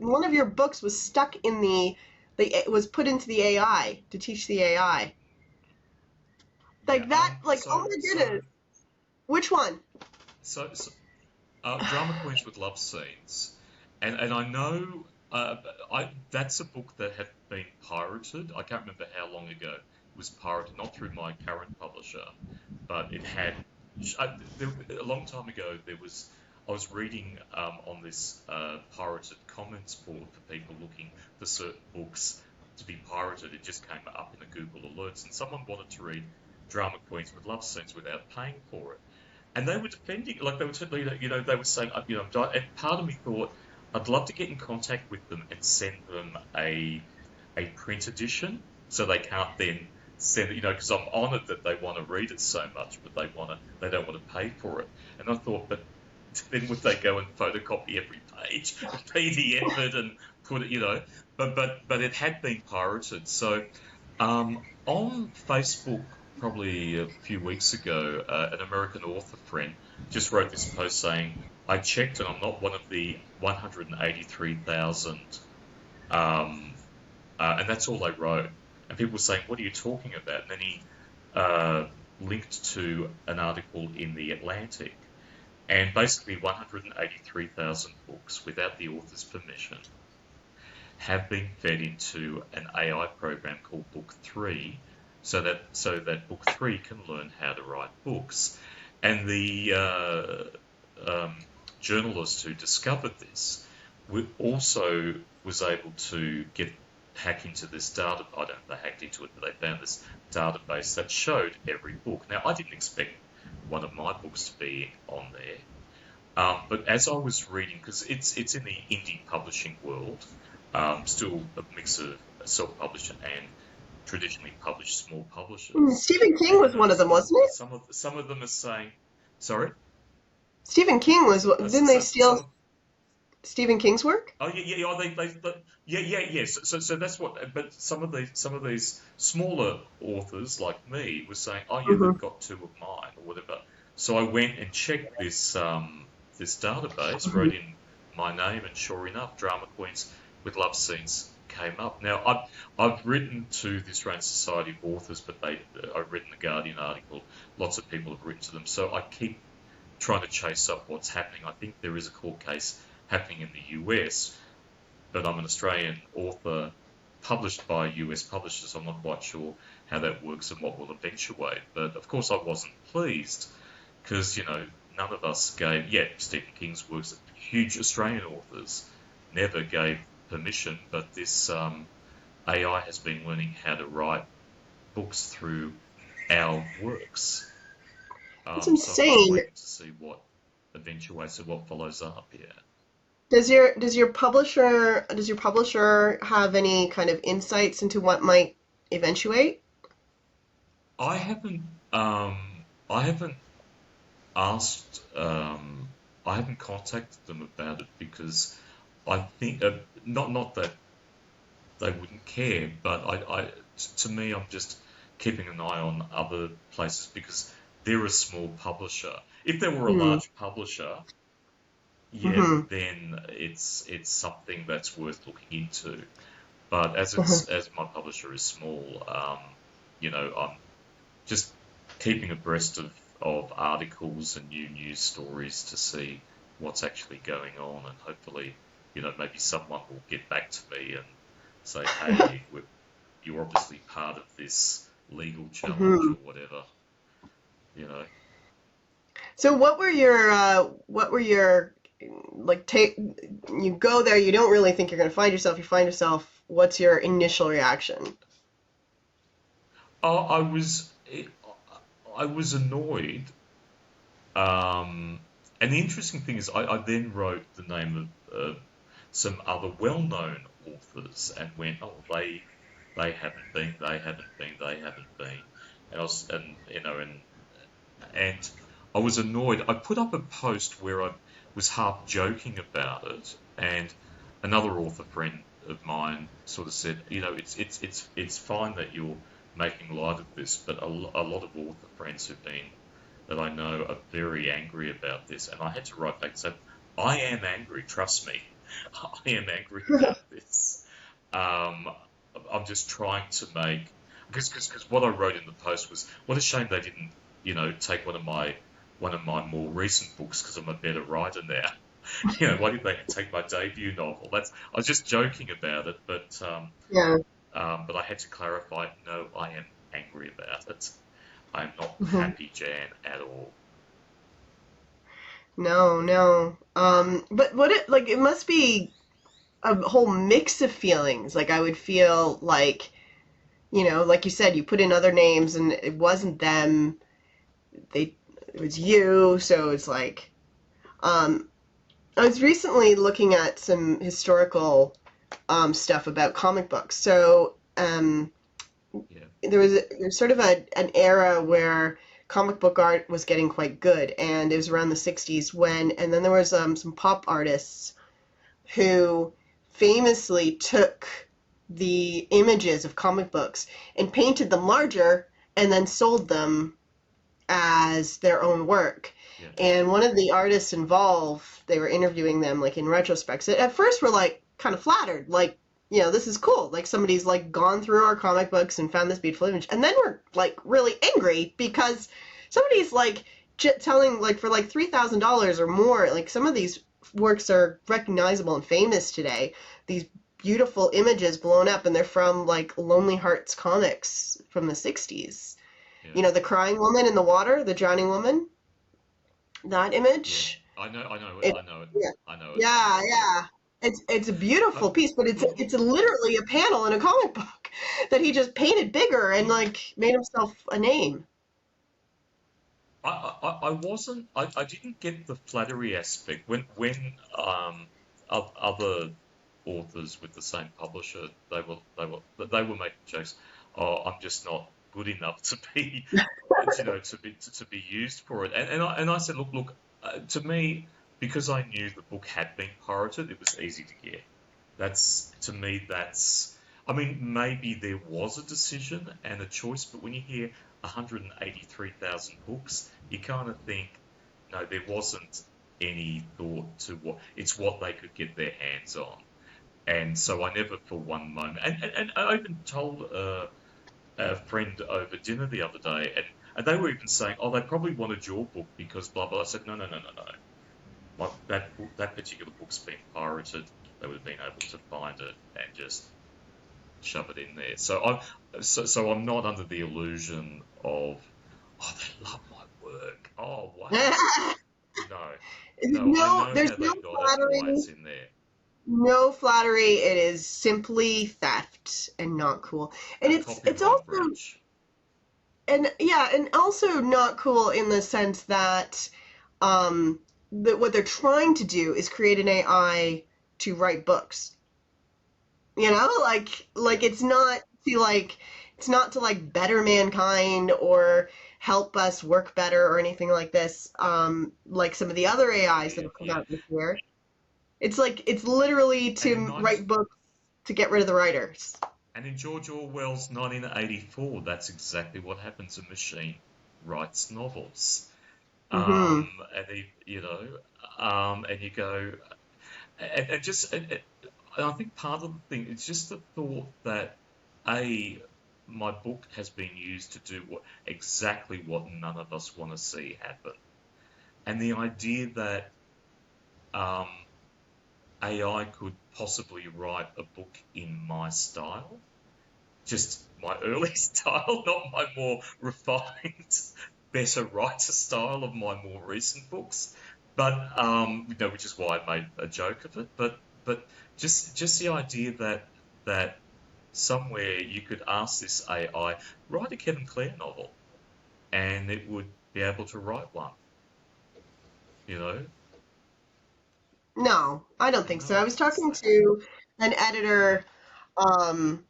one of your books was stuck in it was put into the AI to teach the AI. Yeah. Like that, like, oh So my so goodness. Which one? so Drama Queens with Love Scenes, and I know I that's a book that had been pirated. I can't remember how long ago it was pirated, not through my current publisher, but it had a long time ago. I was reading on this pirated comments board for people looking for certain books to be pirated. It just came up in the Google alerts, and someone wanted to read Drama Queens with Love Scenes without paying for it. And they were defending, like they were totally, they were saying, and part of me thought, I'd love to get in contact with them and send them a print edition, so they can't then send it, because I'm honoured that they want to read it so much, but they don't want to pay for it. And I thought, but then would they go and photocopy every page and PDF it and put it, but it had been pirated. So on Facebook, probably a few weeks ago, an American author friend just wrote this post saying, I checked and I'm not one of the 183,000. Um, and that's all they wrote. And people were saying, what are you talking about? And then he uh, linked to an article in The Atlantic. And basically, 183,000 books without the author's permission have been fed into an AI program called Book 3, so that Book 3 can learn how to write books. And the journalist who discovered this also was able to hack into this data. I don't know if they hacked into it, but they found this database that showed every book. Now, I didn't expect one of my books to be on there. But as I was reading, because it's in the indie publishing world, still a mix of self-published and traditionally published small publishers, Stephen King and was one of them, wasn't it? some of them are saying, sorry, Stephen King was. Didn't they some steal of Stephen King's work? oh yeah yeah oh, yes. So that's what. But some of these smaller authors like me were saying, oh yeah, they've Hmm. got two of mine or whatever. So I went and checked this database, wrote Hmm. in my name, and sure enough, Drama Queens with Love Scenes came up. Now I've written to the Australian Society of Authors, but I've written the Guardian article. Lots of people have written to them, so I keep trying to chase up what's happening. I think there is a court case happening in the US, but I'm an Australian author published by US publishers. I'm not quite sure how that works and what will eventuate. But of course, I wasn't pleased because, none of us gave, Stephen King's works, huge Australian authors never gave permission, but this AI has been learning how to write books through our works. It's So I'm just insane. waiting to see what eventuates and what follows up here. Does your publisher have any kind of insights into what might eventuate? I haven't I haven't asked I haven't contacted them about it because I think not that they wouldn't care, but to me I'm just keeping an eye on other places because they're a small publisher. If they were a Hmm. large publisher, yeah, Hmm. then it's something that's worth looking into. But as Hmm. as my publisher is small, I'm just keeping abreast of articles and new news stories to see what's actually going on, and hopefully, maybe someone will get back to me and say, "Hey, you're obviously part of this legal challenge Hmm. or whatever." You know, So what were your like take you go there, you don't really think you're going to find yourself, you find yourself, what's your initial reaction? I I was annoyed. And the interesting thing is, I then wrote the name of some other well-known authors and went, oh, they haven't been, they haven't been, they haven't been, and I was annoyed. I put up a post where I was half joking about it, and another author friend of mine sort of said, it's fine that you're making light of this, but a lot of author friends that I know are very angry about this, and I had to write back and say, I am angry, trust me. I am angry about this. Um, I'm just trying to make because what I wrote in the post was what a shame they didn't take one of my more recent books because I'm a better writer now. Why did they take my debut novel? That's I was just joking about it, Yeah. but I had to clarify. No, I am angry about it. I'm not Mhm. happy, Jan, at all. No, no. But what it like it must be a whole mix of feelings. Like I would feel like, like you said, you put in other names and it wasn't them. They it was you, so it's like um I was recently looking at some historical stuff about comic books. So Yeah, there was sort of an era where comic book art was getting quite good, and it was around the 60s and then there was some pop artists who famously took the images of comic books and painted them larger and then sold them as their own work. yeah, And one of the artists involved, they were interviewing them like in retrospect. So at first we're like kind of flattered, like, this is cool. Like somebody's like gone through our comic books and found this beautiful image. And then we're like really angry because somebody's like telling like for like $3,000 or more, like some of these works are recognizable and famous today. These beautiful images blown up and they're from like Lonely Hearts comics from the 60s. yeah, The crying woman in the water, the drowning woman, that yeah. image. I know it. It, I know it. yeah, I know it. I yeah, know it. Yeah. yeah. It's a beautiful Uh, piece, but look, it's literally a panel in a comic book that he just painted bigger and look. like made himself a name. I wasn't. I didn't get the flattery aspect when other authors with the same publisher they were making jokes. Oh, I'm just not good enough to be, to be used for it. And I said, look. To me, because I knew the book had been pirated, it was easy to get. That's to me. That's. I mean, maybe there was a decision and a choice, but when you hear 183,000 books, you kind of think, no, there wasn't any thought to what they could get their hands on. And so I never for one moment, and I even told a friend over dinner the other day, and they were even saying, oh, they probably wanted your book because blah, blah. I said, no, no, no, no, no. That particular book's been pirated. They would have been able to find it and just shove it in there. So I'm not under the illusion of they love my work. Oh wow. No. No, I No, know there's how no they got it and why flattery. it's in there. No flattery. It is simply theft and not cool. And A it's copyright also breach. and yeah, and also not cool in the sense that um that what they're trying to do is create an AI to write books. Like Yeah. it's not to like better mankind or help us work better or anything like this. Like some of the other AIs that Yeah, have come yeah. out this year. It's like it's literally And in to 19, write books to get rid of the writers. and in George Orwell's 1984, that's exactly what happens. A machine writes novels. Mm-hmm. And and you go, and just, and I think part of the thing is just the thought that a my book has been used to do exactly what none of us want to see happen, and the idea that um, AI could possibly write a book in my style, just my early style, not my more refined, better writer style of my more recent books. But which is why I made a joke of it. But just the idea that somewhere you could ask this AI write a Kevin Clare novel, and it would be able to write one. You know, No, I don't think so. I no, was it's talking to an editor um,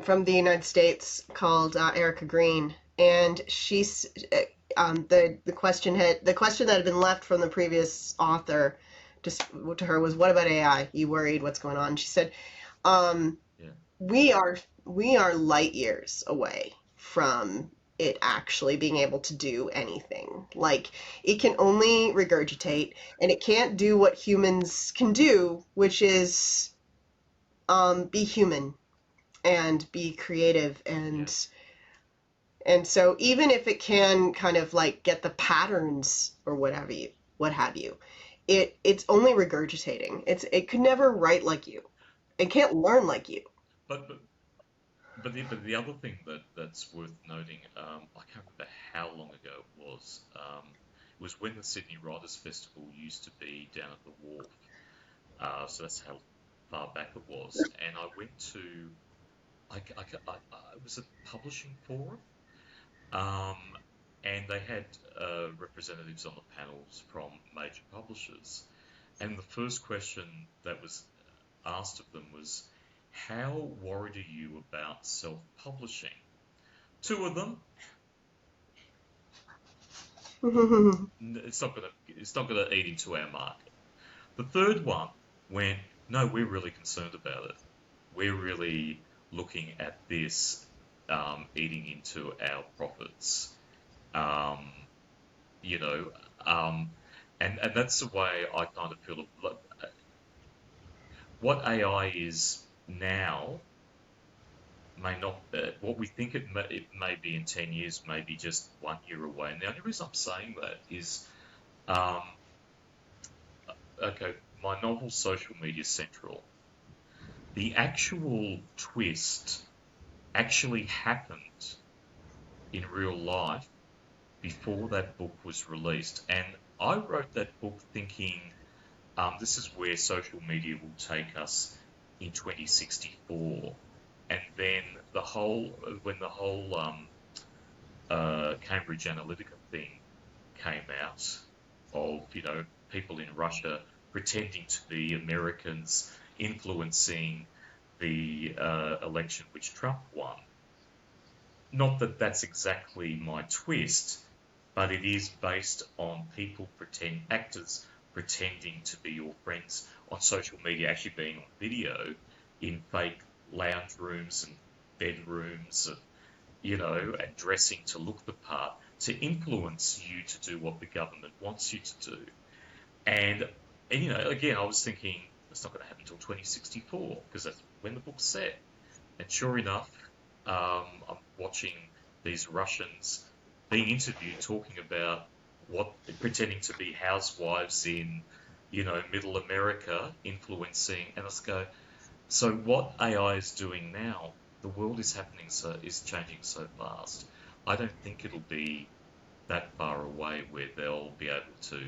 from the United States called Erica Green, and the question that had been left from the previous author just to her was, "What about AI? You worried? What's going on?" She said, um, yeah, "We are light years away from." it actually being able to do anything. Like, it can only regurgitate, and it can't do what humans can do, which is be human and be creative. Yeah. And so even if it can kind of like get the patterns or what have you, it's only regurgitating. It could never write like you. It can't learn like you. But but but the other thing that's worth noting, I can't remember how long ago it was when the Sydney Writers' Festival used to be down at the Wharf. So that's how far back it was. And I went to, it was a publishing forum, um, and they had representatives on the panels from major publishers. And the first question that was asked of them was, how worried are you about self-publishing? Two of them, it's not gonna eat into our market. The third one went, no, we're really concerned about it. We're really looking at this eating into our profits. Um, you know, um, and that's the way I kind of feel. Like, what AI is now may not, what we think it may be in 10 years, may be just 1 year away. And the only reason I'm saying that is, um, okay, my novel Social Media Central, the actual twist actually happened in real life before that book was released. And I wrote that book thinking this is where social media will take us in 2064. And then when the whole Cambridge Analytica thing came out of, people in Russia pretending to be Americans influencing the election which Trump won. Not that that's exactly my twist, but it is based on actors pretending to be your friends on social media, actually being on video in fake lounge rooms and bedrooms, and dressing to look the part, to influence you to do what the government wants you to do. And again, I was thinking it's not going to happen until 2064 because that's when the book's set. And sure enough, I'm watching these Russians being interviewed talking about pretending to be housewives in, middle America, influencing, and I just go, so what AI is doing now, the world is changing so fast. I don't think it'll be that far away where they'll be able to,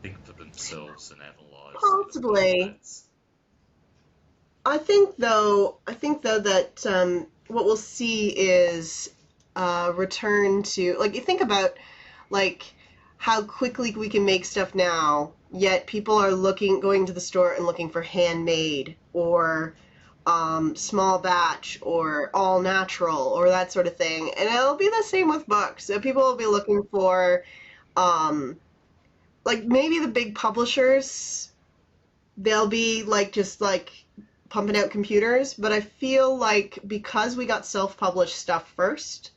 think for themselves and analyze in a way Possibly. that's, I think though that what we'll see is return to, like, you think about like how quickly we can make stuff now, yet people are going to the store and looking for handmade or small batch or all natural or that sort of thing. And it'll be the same with books. So people will be looking for um, like maybe the big publishers, they'll be like just like pumping out computers, but I feel like because we got self-published stuff first,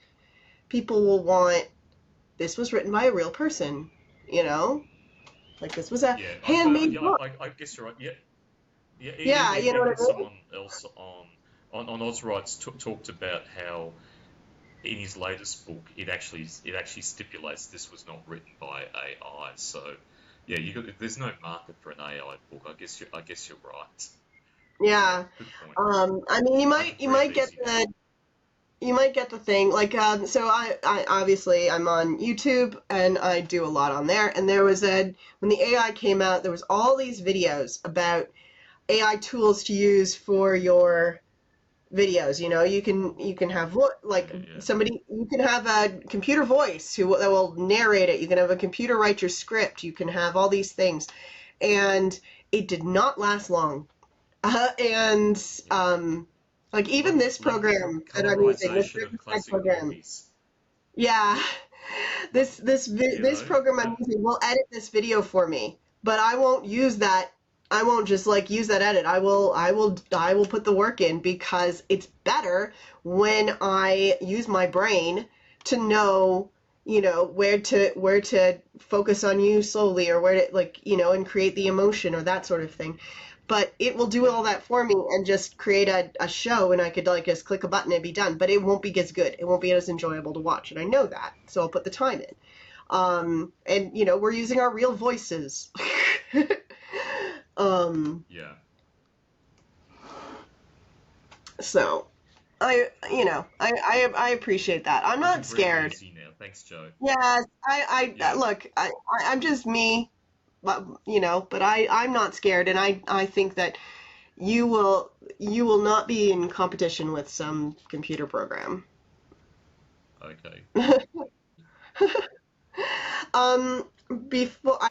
people will want this was written by a real person, you know? Like this was a yeah, handmade book. I guess you're right. Yeah, yeah. Yeah, you know what Even I mean? someone else on Ozrights talked about how in his latest book it actually stipulates this was not written by AI. So yeah, there's no market for an AI book. I guess you're right. Yeah, Yeah. good point. I mean, I could you breathe might get easy now. the thing like so I obviously I'm on YouTube and I do a lot on there, and there was a when the AI came out, there was all these videos about AI tools to use for your videos. You can have like Yeah, somebody, you can have a computer voice that will narrate it. You can have a computer write your script. You can have all these things, and it did not last long. And yeah. like even this program that I'm using, this Colorization of Riverside classic program, movies. yeah, this You this know, program I'm that using will edit this video for me, but I won't use that I won't just like use that edit. I will put the work in because it's better when I use my brain to know, where to focus on you slowly or where to like, and create the emotion or that sort of thing. But it will do Yeah. all that for me and just create a show and I could like just click a button and be done. But it won't be as good. It won't be as enjoyable to watch. And I know that. So I'll put the time in. And we're using our real voices. um, Yeah. so I appreciate that. I'm I can not breathe scared. easy now. Thanks, Joe. Yes, Yeah. look, I'm just me, but I'm not scared, and I think that you will not be in competition with some computer program. Okay. Um, before